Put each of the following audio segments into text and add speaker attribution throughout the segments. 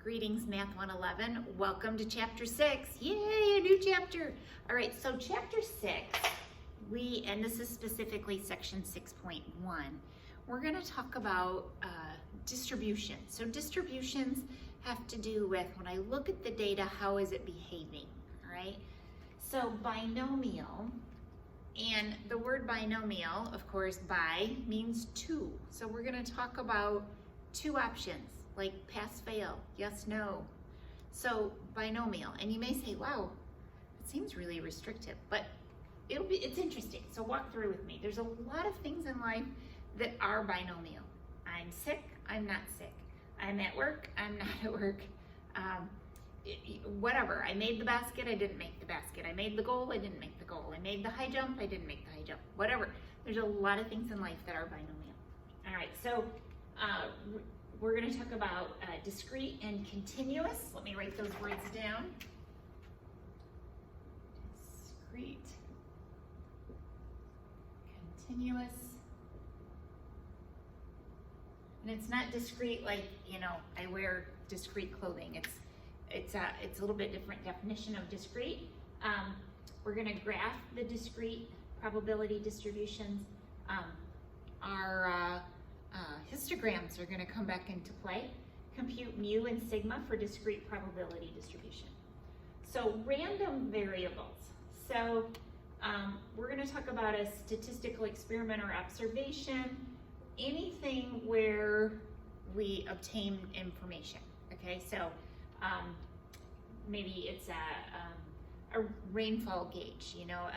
Speaker 1: Greetings, Math 111. Welcome to Chapter 6. Yay, a new chapter. All right, so Chapter 6, and this is specifically Section 6.1, we're going to talk about distribution. So distributions have to do with, when I look at the data, how is it behaving, all right? So binomial, and the word binomial, of course, bi means two. So we're going to talk about two options, like pass, fail, yes, no. So binomial, and you may say, wow, it seems really restrictive, but it's interesting. So walk through with me. There's a lot of things in life that are binomial. I'm sick, I'm not sick. I'm at work, I'm not at work. Whatever, I made the basket, I didn't make the basket. I made the goal, I didn't make the goal. I made the high jump, I didn't make the high jump. Whatever, there's a lot of things in life that are binomial. All right, so we're gonna talk about discrete and continuous. Let me write those words down. Discrete, continuous. And it's not discrete like, you know, I wear discrete clothing. It's a little bit different definition of discrete. We're gonna graph the discrete probability distributions. Our histograms are gonna come back into play. Compute mu and sigma for discrete probability distribution. So random variables. So we're gonna talk about a statistical experiment or observation, anything where we obtain information, okay? So maybe it's a rainfall gauge, you know,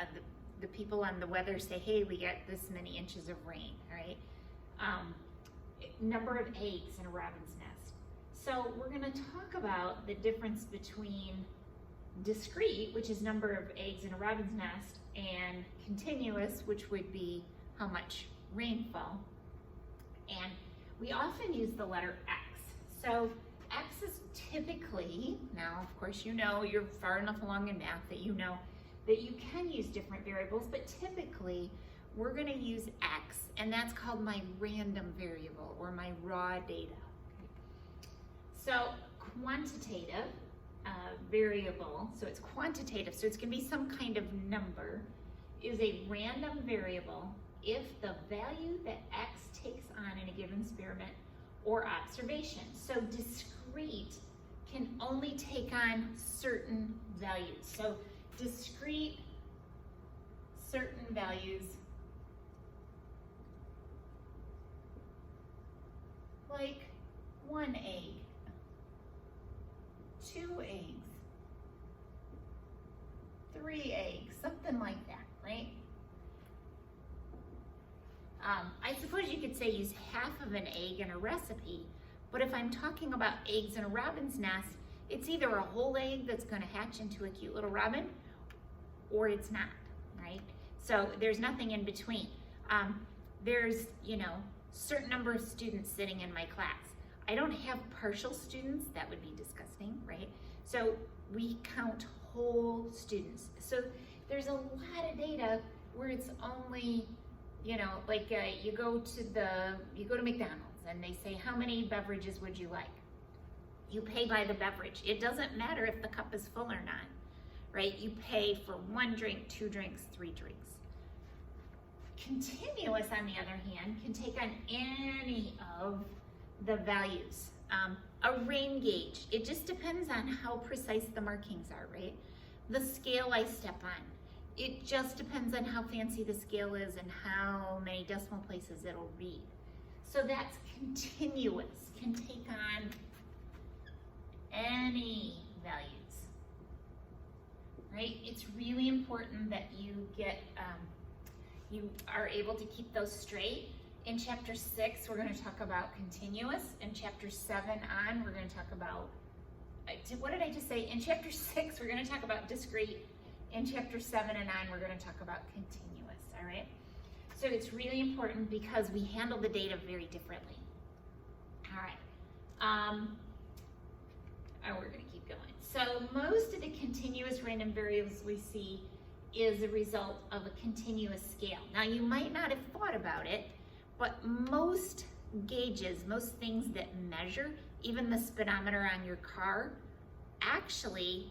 Speaker 1: the people on the weather say, hey, we get this many inches of rain, right? Number of eggs in a robin's nest. So we're gonna talk about the difference between discrete, which is number of eggs in a robin's nest, and continuous, which would be how much rainfall. And we often use the letter X. So X is typically, now of course you know, you're far enough along in math that you know that you can use different variables, but typically we're gonna use X, and that's called my random variable or my raw data. So quantitative variable, so it's quantitative, so it's gonna be some kind of number, is a random variable if the value that X takes on in a given experiment or observation. So discrete can only take on certain values. So discrete, certain values, like 1 egg, 2 eggs, 3 eggs, something like that, right? I suppose you could say use half of an egg in a recipe, but if I'm talking about eggs in a robin's nest, it's either a whole egg that's gonna hatch into a cute little robin, or it's not, right? So there's nothing in between. There's, you know, certain number of students sitting in my class. I don't have partial students, that would be disgusting, right? So we count whole students. So there's a lot of data where it's only, you know, like you go to McDonald's and they say, how many beverages would you like? You pay by the beverage. It doesn't matter if the cup is full or not, right? You pay for 1 drink, 2 drinks, 3 drinks. Continuous, on the other hand, can take on any of the values. A rain gauge, it just depends on how precise the markings are, right? The scale I step on, it just depends on how fancy the scale is and how many decimal places it'll read. So that's continuous, can take on any values, right? It's really important that you get, you are able to keep those straight. In Chapter 6, we're going to talk about continuous. In Chapter 7 on, we're going to talk about, what did I just say? In Chapter 6, we're going to talk about discrete. In Chapter 7 and on, we're going to talk about continuous, all right? So it's really important because we handle the data very differently. All right. We're going to keep going. So most of the continuous random variables we see is a result of a continuous scale. Now you might not have thought about it, but most gauges, most things that measure, even the speedometer on your car, actually,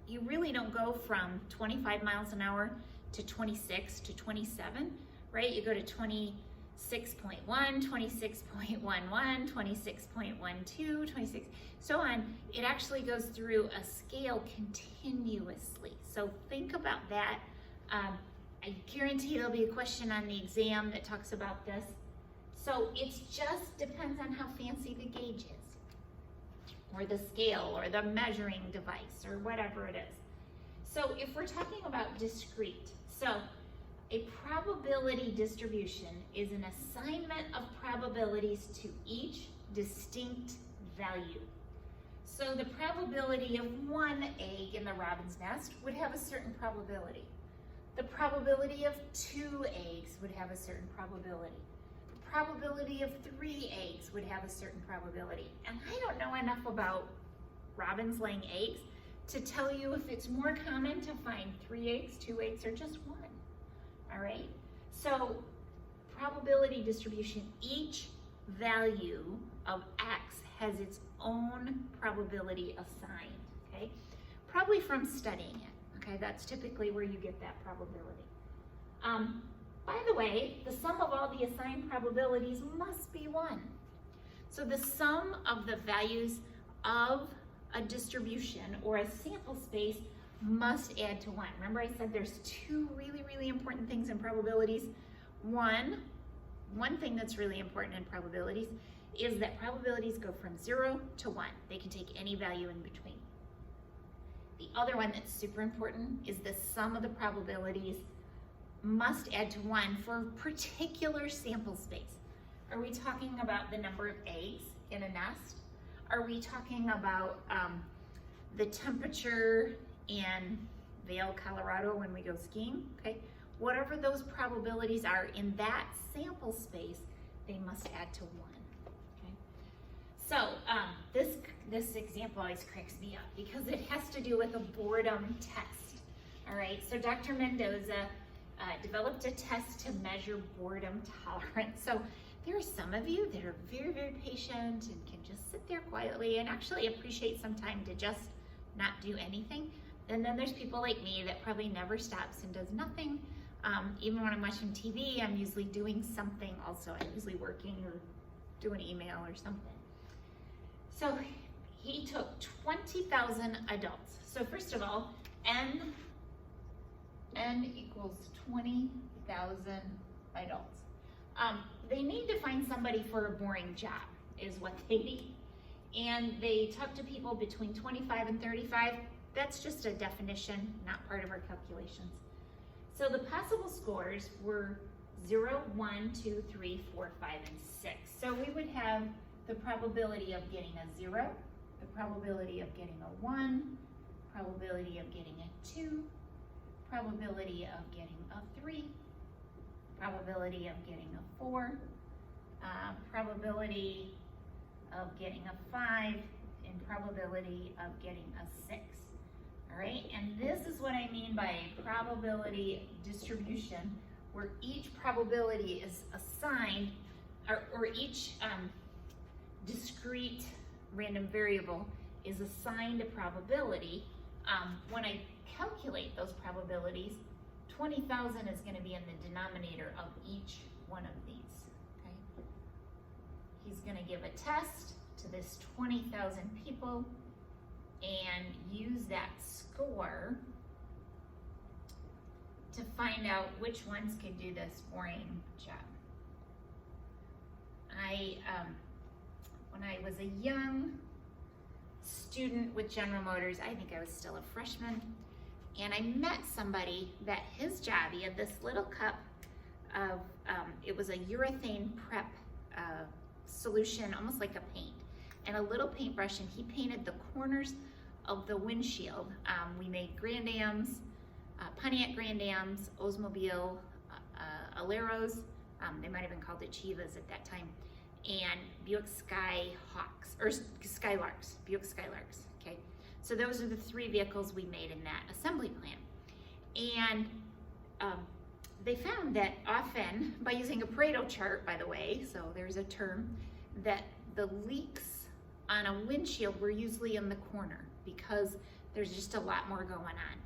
Speaker 1: you really don't go from 25 miles an hour to 26 to 27, right? You go to 26.1, 26.11, 26.12, 26, so on. It actually goes through a scale continuously. So think about that. I guarantee there'll be a question on the exam that talks about this. So it just depends on how fancy the gauge is, or the scale, or the measuring device, or whatever it is. So if we're talking about discrete, so a probability distribution is an assignment of probabilities to each distinct value. So the probability of one egg in the robin's nest would have a certain probability. The probability of 2 eggs would have a certain probability. The probability of 3 eggs would have a certain probability. And I don't know enough about robins laying eggs to tell you if it's more common to find 3 eggs, 2 eggs, or just 1. All right? So probability distribution, each value of X has its own probability assigned, okay? Probably from studying it, okay? That's typically where you get that probability. By the way, the sum of all the assigned probabilities must be 1. So the sum of the values of a distribution or a sample space must add to 1. Remember I said there's 2 really, really important things in probabilities. One thing that's really important in probabilities is that probabilities go from 0 to 1. They can take any value in between. The other one that's super important is the sum of the probabilities must add to 1 for a particular sample space. Are we talking about the number of eggs in a nest? Are we talking about the temperature in Vail, Colorado when we go skiing? Okay, whatever those probabilities are in that sample space, they must add to 1. Okay, so this example always cracks me up because it has to do with a boredom test. All right, so Dr. Mendoza developed a test to measure boredom tolerance. So there are some of you that are very, very patient and can just sit there quietly and actually appreciate some time to just not do anything. And then there's people like me that probably never stops and does nothing. Even when I'm watching TV, I'm usually doing something also. I'm usually working or doing email or something. So he took 20,000 adults. So first of all, N equals 20,000 adults. They need to find somebody for a boring job is what they need. And they talk to people between 25 and 35. That's just a definition, not part of our calculations. So the possible scores were 0, 1, 2, 3, 4, 5, and 6. So we would have the probability of getting a 0, the probability of getting a 1, probability of getting a 2, probability of getting a 3, probability of getting a 4, probability of getting a 5, and probability of getting a 6. All right, and this is what I mean by a probability distribution, where each probability is assigned, or each discrete random variable is assigned a probability. When I calculate those probabilities, 20,000 is going to be in the denominator of each one of these. Okay? He's going to give a test to this 20,000 people and use that score to find out which ones could do this boring job. When I was a young student with General Motors, I think I was still a freshman, and I met somebody that his job, he had this little cup of, it was a urethane prep solution, almost like a paint, and a little paintbrush, and he painted the corners of the windshield. We made Grand Ams, Pontiac Grand Ams, Oldsmobile Aleros, they might have been called Achivas at that time, and Buick Skyhawks, or Skylarks, Buick Skylarks, okay? So those are the 3 vehicles we made in that assembly plant. And they found that often, by using a Pareto chart, by the way, so there's a term, that the leaks on a windshield, we're usually in the corner because there's just a lot more going on.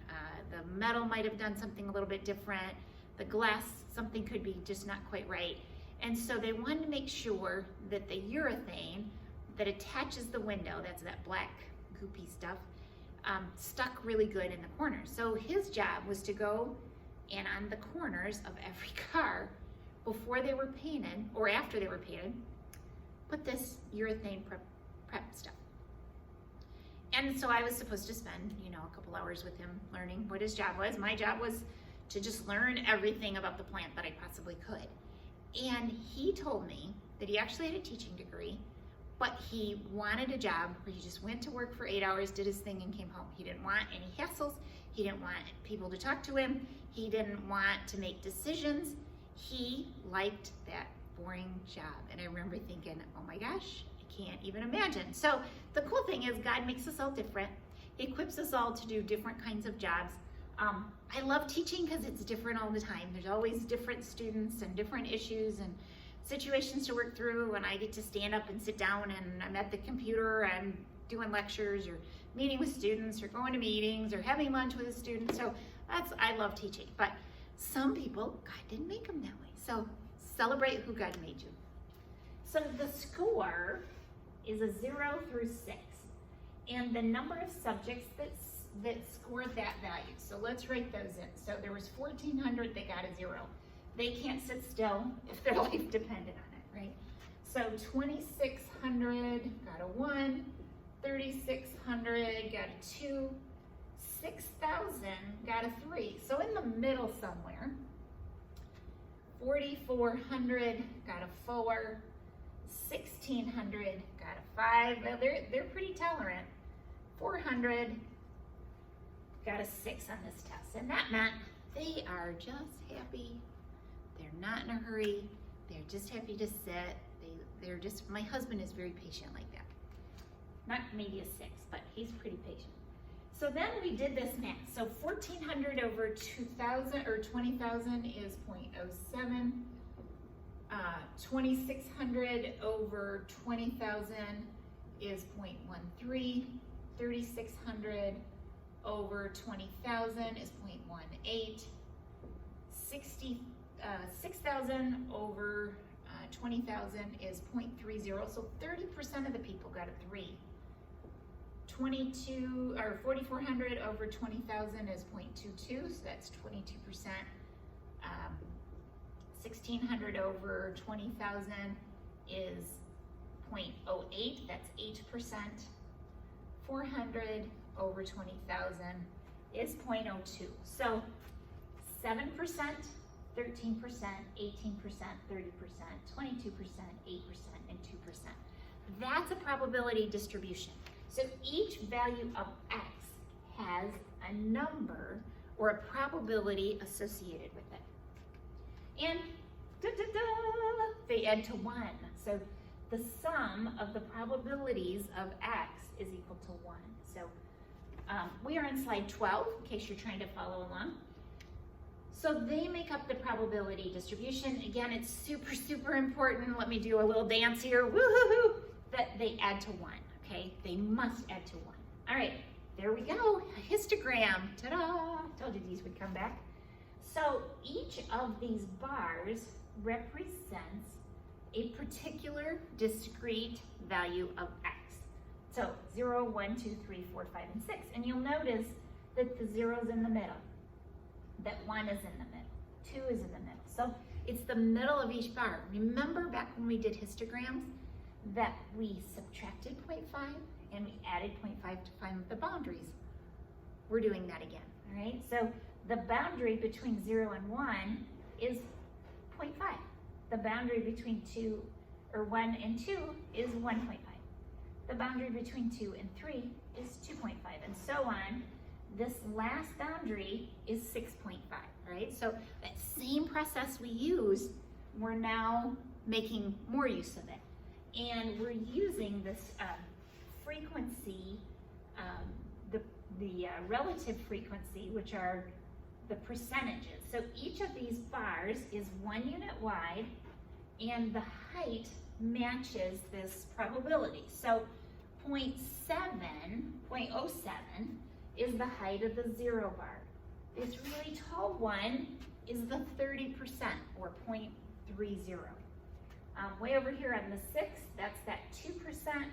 Speaker 1: The metal might have done something a little bit different. The glass, something could be just not quite right. And so they wanted to make sure that the urethane that attaches the window, that's that black goopy stuff, stuck really good in the corners. So his job was to go and on the corners of every car, before they were painted or after they were painted, put this urethane prep stuff. And so I was supposed to spend, a couple hours with him learning what his job was. My job was to just learn everything about the plant that I possibly could. And he told me that he actually had a teaching degree, but he wanted a job where he just went to work for 8 hours, did his thing, and came home. He didn't want any hassles. He didn't want people to talk to him. He didn't want to make decisions. He liked that boring job. And I remember thinking, oh my gosh, I can't even imagine. So the cool thing is God makes us all different. He equips us all to do different kinds of jobs. I love teaching because it's different all the time. There's always different students and different issues and situations to work through, and I get to stand up and sit down and I'm at the computer and doing lectures or meeting with students or going to meetings or having lunch with a student. So I love teaching. But some people, God didn't make them that way. So celebrate who God made you. So the score is a 0 through 6. And the number of subjects that scored that value. So let's write those in. So there was 1,400 that got a 0. They can't sit still if their life depended on it, right? So 2,600 got a 1, 3,600 got a 2, 6,000 got a 3. So in the middle somewhere. 4,400 got a 4, 1,600 got a 5. Well, they're pretty tolerant. 400 got a 6 on this test, and that meant they are just happy. They're not in a hurry. They're just happy to sit. They're just, my husband is very patient like that. Not maybe a 6, but he's pretty patient. So then we did this math. So 1,400 over 2,000 or 20,000 is 0.07. 2,600 over 20,000 is 0.13. 3,600 over 20,000 is 0.18. 6,000 over 20,000 is 0.30. So 30% of the people got a 3. 4,400 over 20,000 is 0.22, so that's 22%. 1,600 over 20,000 is 0.08, that's 8%. 400 over 20,000 is 0.02. So 7%, 13%, 18%, 30%, 22%, 8%, and 2%. That's a probability distribution. So each value of X has a number or a probability associated with it. And they add to 1. So the sum of the probabilities of X is equal to 1. So we are on slide 12, in case you're trying to follow along. So they make up the probability distribution. Again, it's super, super important. Let me do a little dance here. Woo-hoo-hoo! That they add to 1, okay? They must add to 1. All right, there we go. A histogram. Ta-da! Told you these would come back. So each of these bars represents a particular discrete value of X. So 0, 1, 2, 3, 4, 5, and 6. And you'll notice that the 0's in the middle, that 1 is in the middle, 2 is in the middle. So it's the middle of each bar. Remember back when we did histograms that we subtracted 0.5 and we added 0.5 to find the boundaries? We're doing that again, all right? So the boundary between 0 and 1 is 0.5. The boundary between 1 and 2 is 1.5. The boundary between 2 and 3 is 2.5, and so on. This last boundary is 6.5, right? So that same process we used, we're now making more use of it. And we're using this frequency, the relative frequency, which are the percentages. So each of these bars is 1 unit wide, and the height matches this probability. So .07 is the height of the 0 bar. This really tall one is the 30%, or 0.30. Way over here on the 6, that's that 2%.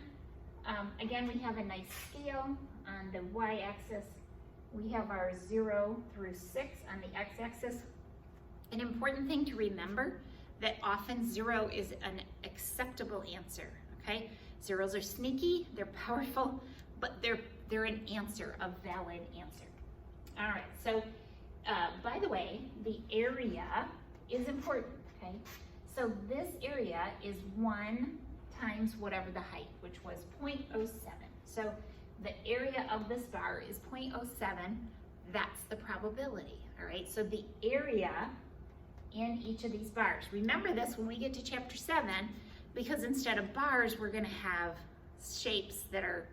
Speaker 1: Again, we have a nice scale. On the y-axis, we have our 0 through 6. On the x-axis, an important thing to remember that often 0 is an acceptable answer, okay? Zeros are sneaky, they're powerful, but they're an answer, a valid answer. All right, so by the way, the area is important, okay? So this area is 1 times whatever the height, which was 0.07. So the area of this bar is 0.07, that's the probability, all right? So the area in each of these bars. Remember this when we get to chapter 7, because instead of bars, we're gonna have shapes that are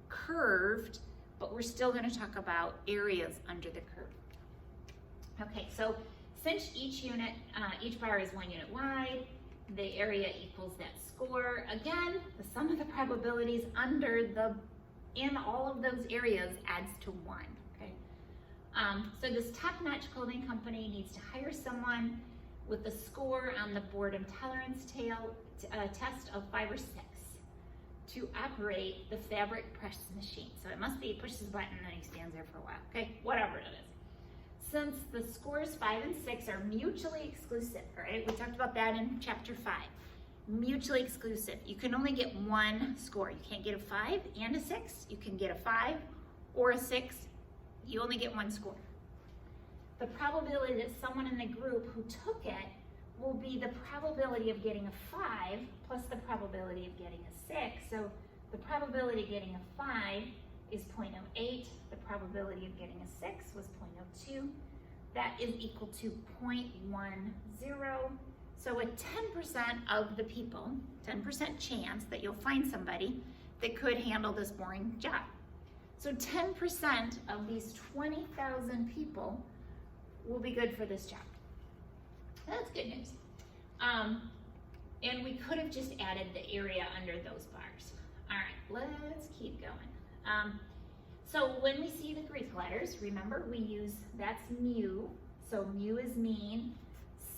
Speaker 1: curved, but we're still gonna talk about areas under the curve. Okay, so since each bar is 1 unit wide, the area equals that score. Again, the sum of the probabilities in all of those areas adds to 1, okay? So this top-notch clothing company needs to hire someone with a score on the boredom tolerance test of 5 or 6 to operate the fabric press machine. So it must be, he pushes a button and then he stands there for a while, okay? Whatever it is. Since the scores 5 and 6 are mutually exclusive, all right? We talked about that in chapter 5. Mutually exclusive. You can only get 1 score. You can't get a 5 and a 6. You can get a 5 or a 6. You only get 1 score. The probability that someone in the group who took it will be the probability of getting a 5 plus the probability of getting a 6. So the probability of getting a 5 is 0.08. The probability of getting a 6 was 0.02. That is equal to 0.10. So a 10% of the people, 10% chance that you'll find somebody that could handle this boring job. So 10% of these 20,000 people will be good for this job. That's good news. And we could have just added the area under those bars. All right, let's keep going. So when we see the Greek letters, remember we use, that's mu. So mu is mean.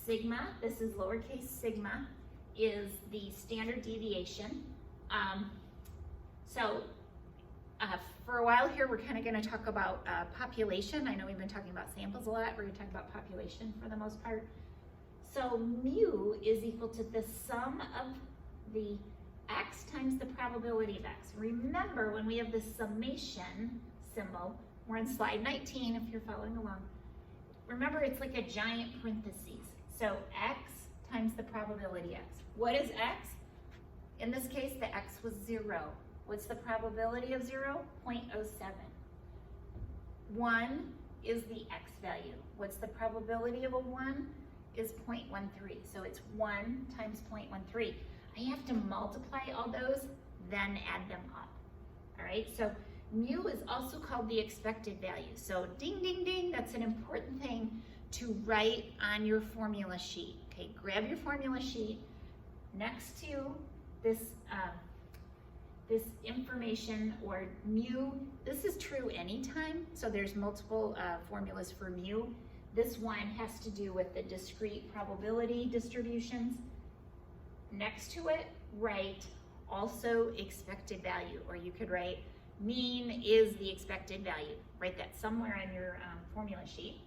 Speaker 1: Sigma, this is lowercase sigma, is the standard deviation. For a while here, we're kind of going to talk about population. I know we've been talking about samples a lot. We're going to talk about population for the most part. So mu is equal to the sum of the x times the probability of x. Remember, when we have this summation symbol, we're on slide 19 if you're following along. Remember, it's like a giant parentheses. So x times the probability x. What is x? In this case, the x was 0. What's the probability of 0? 0.07. 1 is the x value. What's the probability of a 1? Is 0.13. So it's 1 times 0.13. I have to multiply all those, then add them up. All right, so mu is also called the expected value. So ding, ding, ding, that's an important thing to write on your formula sheet. Okay, grab your formula sheet. Next to this, this information, or mu, this is true anytime. So there's multiple formulas for mu. This one has to do with the discrete probability distributions. Next to it, write also expected value, or you could write mean is the expected value. Write that somewhere on your formula sheet.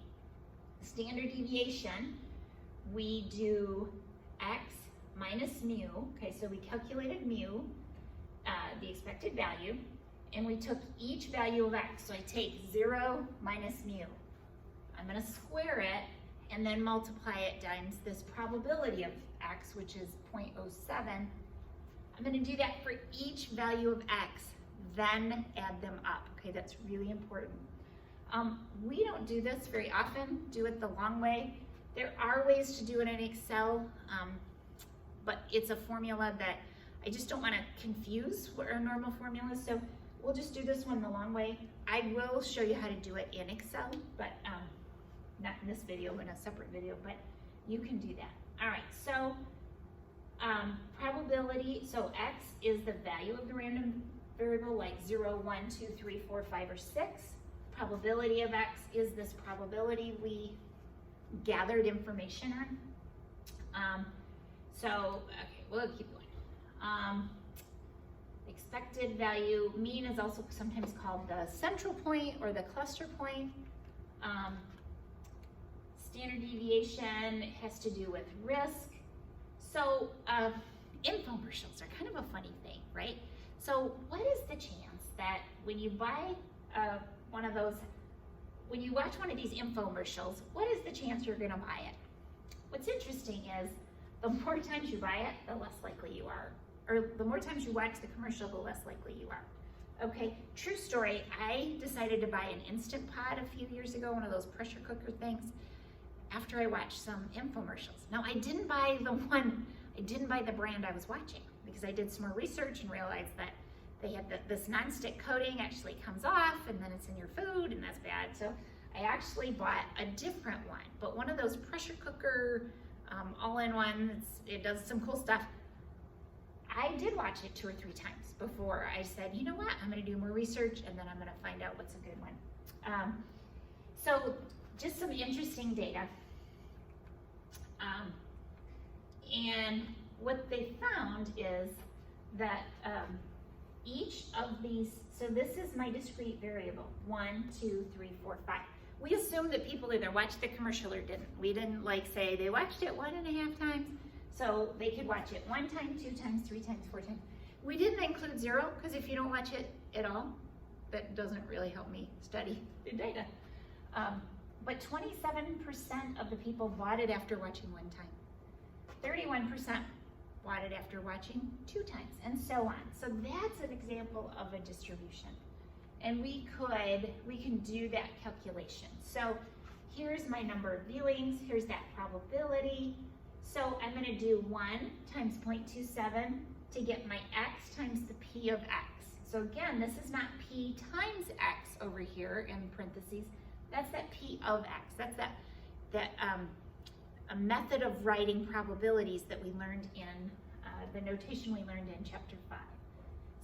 Speaker 1: Standard deviation, we do x minus mu. Okay, so we calculated mu, the expected value, and we took each value of x. So I take 0 minus mu. I'm going to square it and then multiply it times this probability of x, which is 0.07. I'm going to do that for each value of x, then add them up. Okay, that's really important. We don't do this very often, do it the long way. There are ways to do it in Excel, but it's a formula that I just don't want to confuse what our normal formula is, so we'll just do this one the long way. I will show you how to do it in Excel, but not in this video, in a separate video, but you can do that. All right, so probability, so x is the value of the random variable like 0, 1, 2, 3, 4, 5, or 6. Probability of X is this probability we gathered information on. Okay, we'll keep going. Expected value, mean is also sometimes called the central point or the cluster point. Standard deviation has to do with risk. So infomercials are kind of a funny thing, right? So what is the chance that when you buy one of those, when you watch one of these infomercials, what is the chance you're gonna buy it? What's interesting is the more times you buy it, the less likely you are. Or the more times you watch the commercial, the less likely you are. Okay, true story, I decided to buy an Instant Pot a few years ago, one of those pressure cooker things, after I watched some infomercials. Now I didn't buy the brand I was watching because I did some more research and realized that they had this nonstick coating actually comes off and then it's in your food and that's bad. So I actually bought a different one, but one of those pressure cooker all-in-one, it does some cool stuff. I did watch it 2 or 3 times before I said, you know what, I'm gonna do more research and then I'm gonna find out what's a good one. So just some interesting data. And what they found is that each of these, so this is my discrete variable, 1, 2, 3, 4, 5. We assumed that people either watched the commercial or didn't. We didn't like say they watched it 1.5 times, so they could watch it 1 time, 2 times, 3 times, 4 times. We didn't include 0, because if you don't watch it at all, that doesn't really help me study the data. But 27% of the people bought it after watching 1 time. 31% bought it after watching 2 times, and so on. So that's an example of a distribution. And we can do that calculation. So here's my number of viewings, here's that probability. So I'm gonna do 1 times 0.27 to get my X times the P of X. So again, this is not P times X over here in parentheses. That's that P of X. That's a method of writing probabilities that we learned in the notation we learned in chapter 5.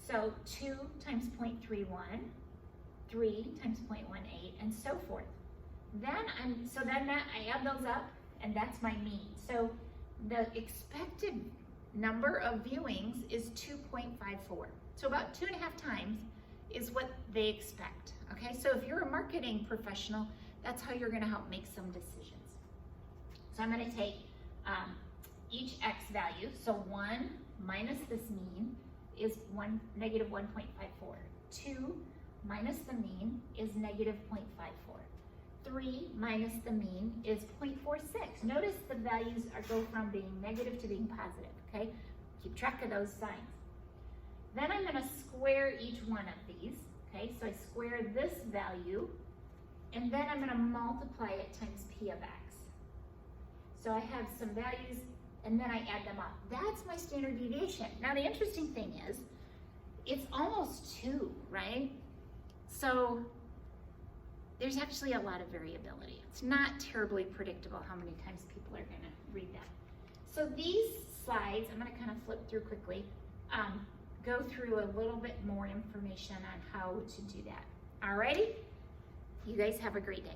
Speaker 1: So 2 times 0.31, 3 times 0.18, and so forth. Then I add those up, and that's my mean. So the expected number of viewings is 2.54. So about 2.5 times is what they expect. Okay, so if you're a marketing professional, that's how you're gonna help make some decisions. So I'm gonna take each X value, so 1 minus this mean is negative 1.54. 2 minus the mean is negative 0.54. 3 minus the mean is 0.46. Notice the values go from being negative to being positive, okay? Keep track of those signs. Then I'm gonna square each one of these, okay? So I square this value, and then I'm gonna multiply it times P of X. So I have some values, and then I add them up. That's my standard deviation. Now the interesting thing is, it's almost 2, right? So there's actually a lot of variability. It's not terribly predictable how many times people are gonna read that. So these slides, I'm gonna kind of flip through quickly, go through a little bit more information on how to do that. Alrighty? You guys have a great day.